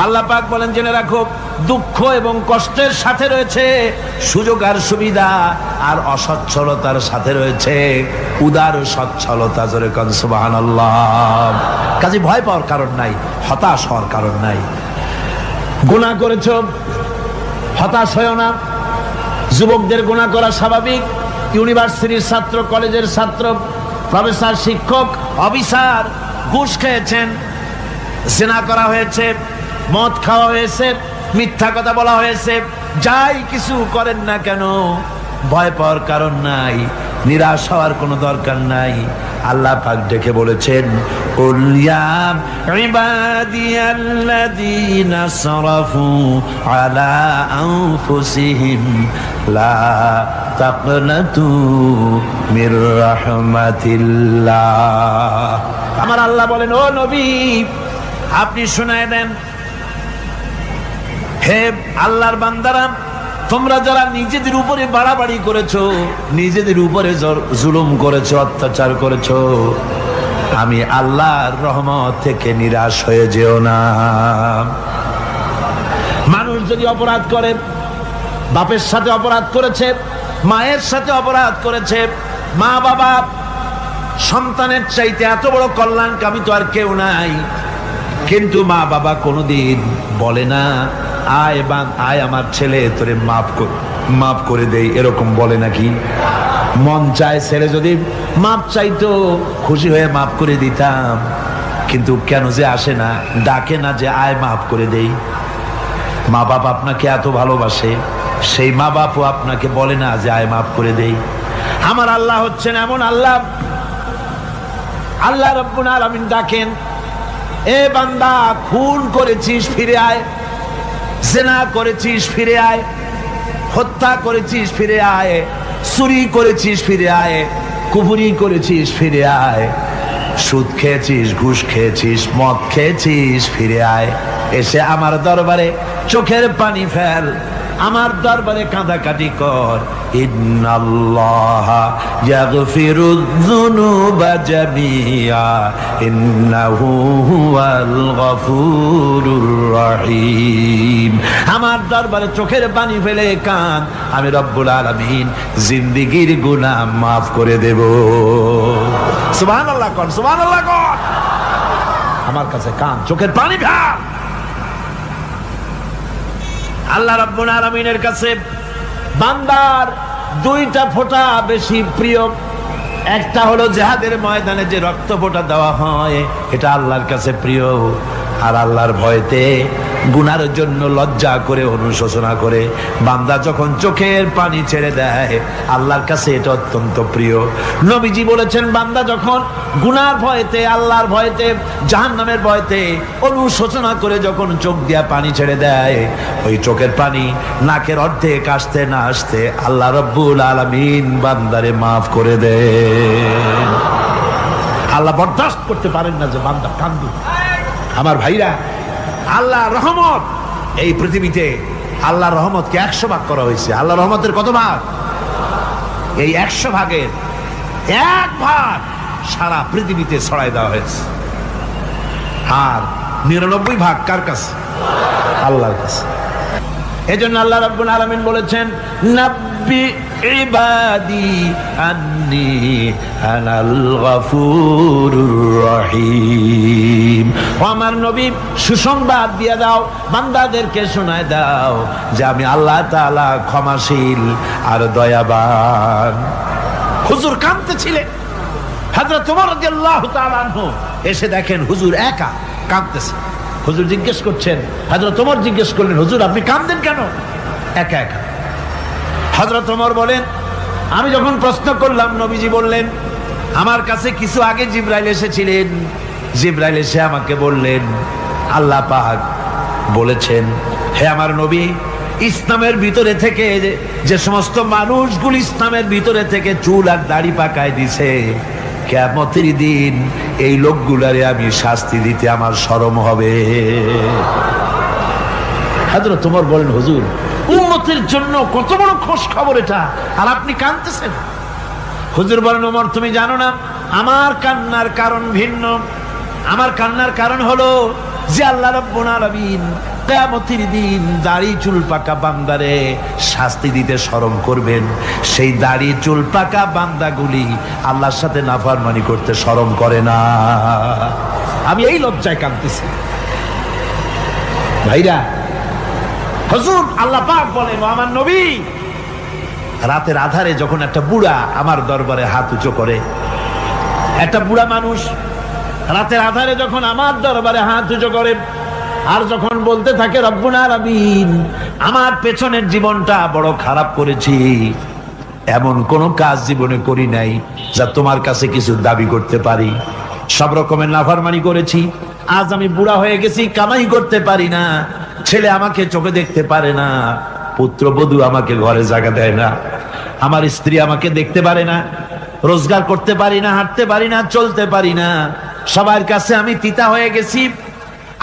আল্লাহ পাক বলেন, জেনে রাখো দুঃখ এবং কষ্টের সাথে রয়েছে সুযোগ আর সুবিধা, আর অসচ্ছলতার সাথে রয়েছে উদার সচ্ছলতা। জোরে কোন সুবহানাল্লাহ। কাজে ভয় পাওয়ার কারণ নাই, হতাশ হওয়ার কারণ নাই। গুনাহ করেছো, হতাশ হয়ো না। যুবকদের গুনাহ করা স্বাভাবিক। ইউনিভার্সিটির ছাত্র, কলেজের ছাত্র, প্রফেসর, শিক্ষক, অফিসার ঘুষ খেয়েছেন, জিনা করা হয়েছে, মদ খাওয়া হয়েছে, মিথ্যা কথা বলা হয়েছে, যাই কিছু করেন না কেন ভয় পাওয়ার কারণ নাই, নিরাশ হওয়ার কোনো দরকার নাই। আল্লাহ পাক ডেকে বলেছেন, কুল ইয়া ইবাদিয়াল্লাযীনা আসরাফু আলা আনফুসিহিম লা তাকনাতু মির রাহমাতিল্লাহ। আমার আল্লাহ বলেন, ও নবী আপনি শুনায় দেন, হে আল্লাহর বান্দারা, তোমরা যারা নিজেদের উপরে বাড়াবাড়ি করেছো, নিজেদের উপরে জুলুম করেছো, অত্যাচার করেছো, আমি আল্লাহর রহমত থেকে নিরাশ হয়ে যেও না। মানুষ যদি অপরাধ করে, বাপের সাথে অপরাধ করেছে, মায়ের সাথে অপরাধ করেছে, মা বাবা সন্তানের চাইতে এত বড় কল্যাণকামী তো আর কেউ নাই, কিন্তু মা বাবা কোনোদিন বলে না আয় আমার ছেলে তোরে মাফ করে দেই, এরকম বলে নাকি? মন চায় ছেলে যদি মাপ চাইতো খুশি হয়ে মাফ করে দিতাম, কিন্তু কেন যে আসে না, ডাকে না যে আয় মাফ করে দেই। মা বাপ আপনাকে এত ভালোবাসে, সেই মা বাপও আপনাকে বলে না যে আয় মাফ করে দেই। আমার আল্লাহ হচ্ছেন এমন আল্লাহ, আল্লাহ রাব্বুল আলামিন ডাকেন, এ বান্দা খুন করেছিস ফিরে আয়, জিনা করেছিস ফিরে আয়, হত্যা করেছিস ফিরে আয়, চুরি করেছিস ফিরে আয়, কুফরি করেছিস ফিরে আয়, সুদ খেয়েছিস, ঘুষ খেয়েছিস, মদ খেয়েছিস ফিরে আয়, এসে আমার দরবারে চোখের পানি ফেল, আমার দরবারে কাঁদাকাটি কর। ইন্নাল্লাহা ইয়াগফিরুয যুনুবা জামিআ ইন্নাহু হুয়াল গফুরুর রহিম। আমার দরবারে চোখের পানি ফেলে কাঁদ, আমি রব্বুল আলামিন জিন্দেগীর গুনাহ মাফ করে দেব। সুবহানাল্লাহ কর, সুবহানাল্লাহ কর। আমার কাছে কাঁদ, চোখের পানি ফেল। আল্লাহ রাব্বুল আলামিনের কাছে বান্দার দুইটা ফোঁটা বেশি প্রিয়। একটা হলো জিহাদের ময়দানে যে রক্ত ফোঁটা দেওয়া হয়, এটা আল্লাহর কাছে প্রিয়। আর আল্লাহর ভয়তে গুনার জন্য লজ্জা করে, অনুশোচনা করে বান্দা যখন চোখের পানি ছেড়ে দেয়, আল্লাহর কাছে এটা অত্যন্ত প্রিয়। নবীজি বলেছেন, বান্দা যখন গুনার ভয়তে, আল্লাহর ভয়তে, জাহান্নামের ভয়তে অনুশোচনা করে যখন চোখ দিয়া পানি ছেড়ে দেয়, ওই চোখের পানি নাকের অর্ধেক আসতে না আসতে আল্লাহ রাব্বুল আলামিন বান্দারে মাফ করে দেন। আল্লাহ বরদাস্ত করতে পারেন না যে বান্দা কান্দুক। আমার ভাইরা, আল্লাহ রহমত, এই পৃথিবীতে আল্লাহ রহমতকে 100 ভাগ করা হয়েছে। আল্লাহ রহমতের কত ভাগ? এই 100 ভাগের 1 ভাগ সারা পৃথিবীতে ছড়াই দেওয়া হয়েছে। আর 99 ভাগ কার কাছে? আল্লাহর কাছে। এজন্য আল্লাহ রাব্বুল আলামিন বলেছেন, নাব্বি ইবাদি আন্নি আনাল গফুরুর রহিম। ও আমার নবী, সুসংবাদ দিয়ে দাও, বান্দাদেরকে শোনায় দাও যে আমি আল্লাহ তাআলা ক্ষমাশীল আর দয়াবান। হুজুর কাঁদতেছিলেন, হযরত ওমর রাদিয়াল্লাহু তাআলা আনহু এসে দেখেন হুজুর একা কাঁদতেছে। হুজুর জিজ্ঞেস করছেন, হযরত ওমর জিজ্ঞেস করলেন, হুজুর আপনি কাঁদেন কেন একা একা? হযরত ওমর বলেন, আমি যখন প্রশ্ন করলাম, নবীজি বললেন, আমার কাছে কিছু আগে জিবরাইল এসেছিলেন। জিবরাইল এসে আমাকে বললেন, আল্লাহ পাক বলেছেন, হে আমার নবী, ইসলামের ভিতরে থেকে যে সমস্ত মানুষগুলো ইসলামের ভিতরে থেকে চুল আর দাড়ি পাকায় দিছে, কিয়ামতের দিন এই লোকগুলারে আমি শাস্তি দিতে আমার শরম হবে। হযরত ওমর বলেন, হুজুর উম্মতের জন্য কত বড় খোঁজ খবর এটা, আর আপনি কাঁদতেছেন। হুজুর বলেন, ওমর তুমি জানো না, আমার কান্নার কারণ ভিন্ন। আমার কান্নার কারণ হলো যে আল্লাহ রাব্বুল আলামিন কিয়ামতের দিন দাড়ি চুল পাকা বান্দারে শাস্তি দিতে শরম করবেন, সেই দাড়ি চুল পাকা বান্দাগুলি আল্লাহর সাথে নাফরমানি করতে শরম করে না। আমি এই লজ্জায় কাঁদতেছি ভাইরা। হুজুর আল্লাহ পাক বলেন, আমার নবী, রাতের আধারে যখন একটা বুড়া আমার দরবারে হাত উঁচু করে, একটা বুড়া মানুষ রাতের আধারে যখন আমার দরবারে হাত উঁচু করে আর যখন বলতে থাকে রব্বুল আলামিন, আমার পেছনের জীবনটা বড় খারাপ করেছি, এমন কোন কাজ জীবনে করি নাই যা তোমার কাছে কিছু দাবি করতে পারি, সব রকমের নাফরমানি করেছি, আজ আমি বুড়া হয়ে গেছি, কামাই করতে পারি না, ছেলে আমাকে চোখে দেখতে পারে না, পুত্রবধূ আমাকে ঘরে জায়গা দেয় না, আমার স্ত্রী আমাকে দেখতে পারে না, রোজগার করতে পারি না, হাঁটতে পারি না, চলতে পারি না, সবার কাছে আমি তিতা হয়ে গেছি,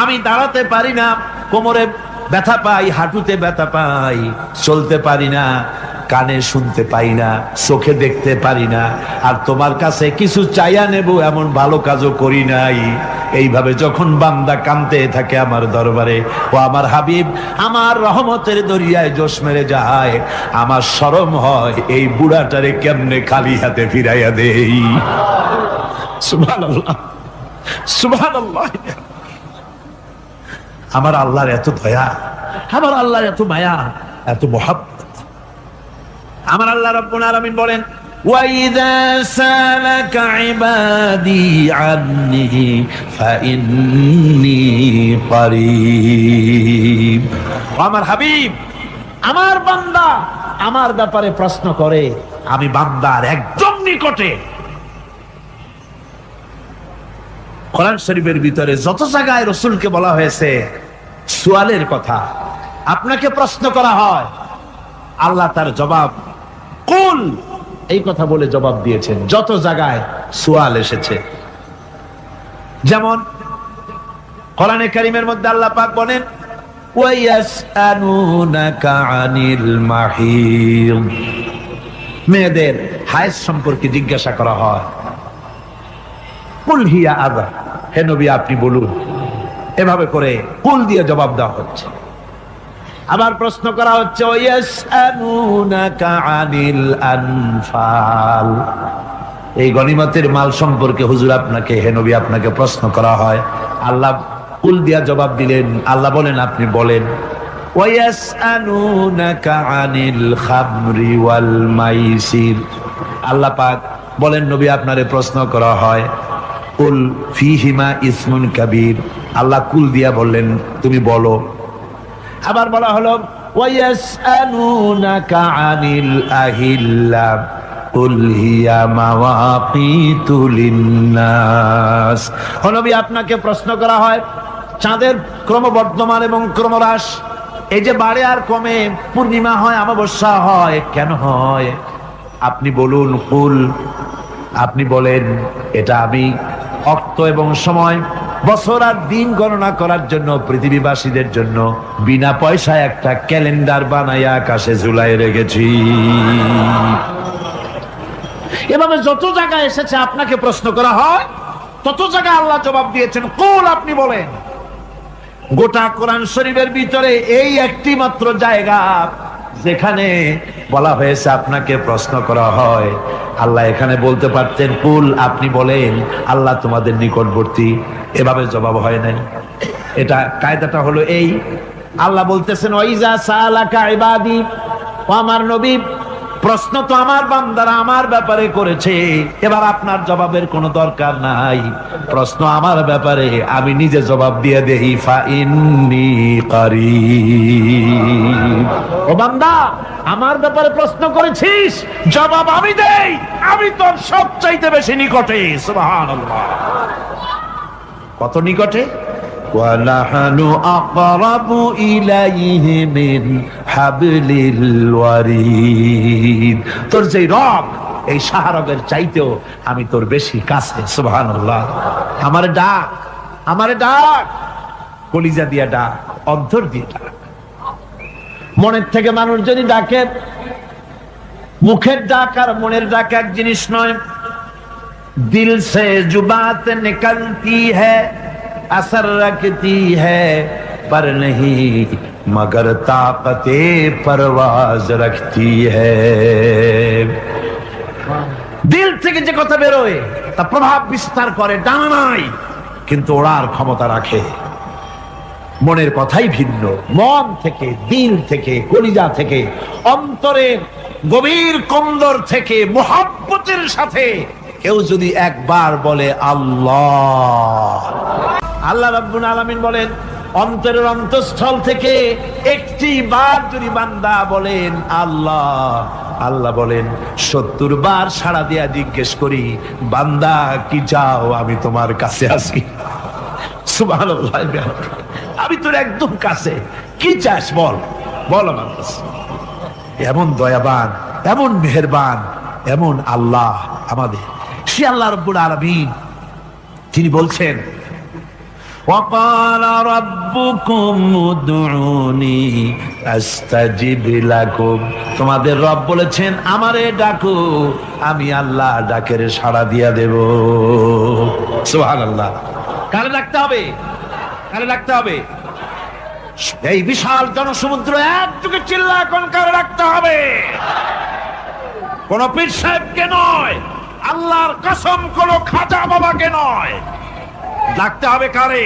আমি দাঁড়াতে পারি না, কোমরে ব্যথা পাই, হাঁটুতে ব্যথা পাই, চলতে পারি না, কানে শুনতে পাই না, চোখে দেখতে পারি না, আর তোমার কাছে কিছু চাইয়া নেব এমন ভালো কাজও করি নাই। এইভাবে যখন বান্দা কাঁদতে থাকে আমার দরবারে, ও আমার হাবিব আমার রহমতের দরিয়ায় জোশ মেরে যায়, আমার শরম হয় এই বুড়াটারে কেমনে খালি হাতে ফিরাইয়া দেই। সুবহানাল্লাহ, সুবহানাল্লাহ। আমার আল্লাহর এত দয়া, আমার আল্লাহর এত মায়া, এত মহব্বত। আমার আল্লাহ রাব্বুল আলামিন বলেন, وَإِذَا سَأَلَكَ عِبَادِي عَنِّي فَإِنِّي قَرِيبٌ। আমার হাবিব, আমার বান্দা আমার ব্যাপারে প্রশ্ন করে, আমি বান্দার একদম নিকটে। কোরআন শরীফের ভিতরে যত জায়গায় রাসূলকে বলা হয়েছে সুয়ালের কথা, আপনাকে প্রশ্ন করা হয়, আল্লাহ তার জবাব কুল এই কথা বলে জবাব দিয়েছেন। যত জায়গায় সুয়াল এসেছে, যেমন কোরআনে কারীমের মধ্যে আল্লাহ পাক বলেন, ওয়ায়াসআলুনাকা আনিল মাহিদ, মেয়েদের হায়েজ সম্পর্কে জিজ্ঞাসা করা হয়, কুল হিয়া আযা, হে নবী আপনি বলুন। এভাবে করে কুল দিয়ে জবাব দেওয়া হচ্ছে। আবার প্রশ্ন করা হচ্ছে, ওয়ায়াসআলুনাকা আনিল আনফাল, এই গনিমতের মাল সম্পর্কে হুজুর আপনাকে, হে নবী আপনাকে প্রশ্ন করা হয়। আল্লাহ কুল দিয়া জবাব দিলেন, আল্লাহ বলেন আপনি বলেন। ওয়ায়াসআলুনাকা আনিল খামরি ওয়াল মাইসির, আল্লাহ পাক বলেন নবী আপনারে প্রশ্ন করা হয়, কুল ফীহিমা ইসমুন কাবীর, আল্লাহ কুল দিয়া বললেন তুমি বলো। আবার বলা হলো, ওয়ায়াসআলুনাকা আনিল আহিল্লা কুল হিয়া মাওয়াকিতু লিন্নাস, ও নবী আপনাকে প্রশ্ন করা হয় চাঁদের ক্রমবর্ধমান এবং ক্রমহ্রাস, এই যে বাড়ে আর কমে, পূর্ণিমা হয় অমাবস্যা হয়, কেন হয় আপনি বলুন। কুল, আপনি বলেন এটা আমি অক্ত এবং সময়, বছর আর দিন গণনা করার জন্য পৃথিবীবাসীদের জন্য বিনা পয়সায় একটা ক্যালেন্ডার বানাইয়া আকাশে ঝুলাই রেখেছি। এভাবে যত জায়গায় এসেছে আপনাকে প্রশ্ন করা হয়, তত জায়গায় আল্লাহ জবাব দিয়েছেন কুল আপনি বলেন। গোটা কোরআন শরীফের ভিতরে এই একটি মাত্র জায়গা যেখানে বলা হয়েছে আপনাকে প্রশ্ন করা হয়, আল্লাহ এখানে বলতে পারতেন কুল আপনি বলেন, আল্লাহ তোমাদের নিকটবর্তী, এভাবে জবাব হয় নাই। এটা কায়দাটা হলো এই, আল্লাহ বলতেছেন ওয়াইজা সালাকা ইবাদি, ও আমার নবী প্রশ্ন তো আমার বান্দারা আমার ব্যাপারে করেছে, এবার আপনার জবাবের কোনো দরকার নাই, প্রশ্ন আমার ব্যাপারে আমি নিজে জবাব দিয়ে দেই, ফা ইন্নী কারীব, ও বান্দা আমার ব্যাপারে প্রশ্ন করেছিস, জবাব আমি দেই, আমি তোর সবচাইতে বেশি নিকটে। সুবহানাল্লাহ, কত নিকটে? ওয়ানাহানু আকরাবু ইলাইহি মিন হাবলিল ওয়ারিদ, তোর যে রব এই শাহরগের চাইতেও আমি তোর বেশি কাছে। সুবহানাল্লাহ, আমারে ডাক, আমারে ডাক, কলিজা দিয়া ডাক, অন্তর দিয়ে ডাক। মনের থেকে মানুষ যদি ডাকে, মুখের ডাক আর মনের ডাক এক জিনিস নয়। দিল সে জুবাত নিকলতি হ্যায় असर रखती है पर नहीं मगर ताकते परवाज रखती है। দিল থেকে যে কথা বেরোয় তা প্রভাব বিস্তার করে, ডানা নাই কিন্তু ওড়ার ক্ষমতা রাখে। মনের কথাই ভিন্ন, মন থেকে, দিল থেকে, কলিজা থেকে, অন্তরের গভীর কন্দর থেকে মুহাব্বতের সাথে কেউ যদি একবার বলে আল্লাহ, আল্লাহ রাব্বুল আলামিন বলেন অন্তরের অন্তঃস্থল থেকে একটি বার যদি বান্দা বলেন আল্লাহ, আল্লাহ বলেন 70 বার সাড়া দিয়া জিজ্ঞেস করি বান্দা কি চাও, আমি তোমার কাছে আছি। সুবহানাল্লাহ, আমি তোর একদম কাছে, কি চাস বল, বল আমার কাছে। এমন দয়াবান, এমন মেহেরবান, এমন আল্লাহ আমাদের। সে আল্লাহ রাব্বুল আলামিন তিনি বলছেন وقال ربكم ادعوني استجب لكم, তোমাদের রব বলেছেন আমারে ডাকো, আমি আল্লাহ ডাকের সাড়া দিয়া দেব। সুবহানাল্লাহ। কারে ডাকতে হবে? কারে ডাকতে হবে? এই বিশাল জনসমুদ্র একযোগে চিল্লা কোন কারে ডাকতে হবে? কোন পীর সাহেবকে নয়, আল্লাহর কসম কোন খাজা বাবাকে নয়, ডাকতে হবে কারে?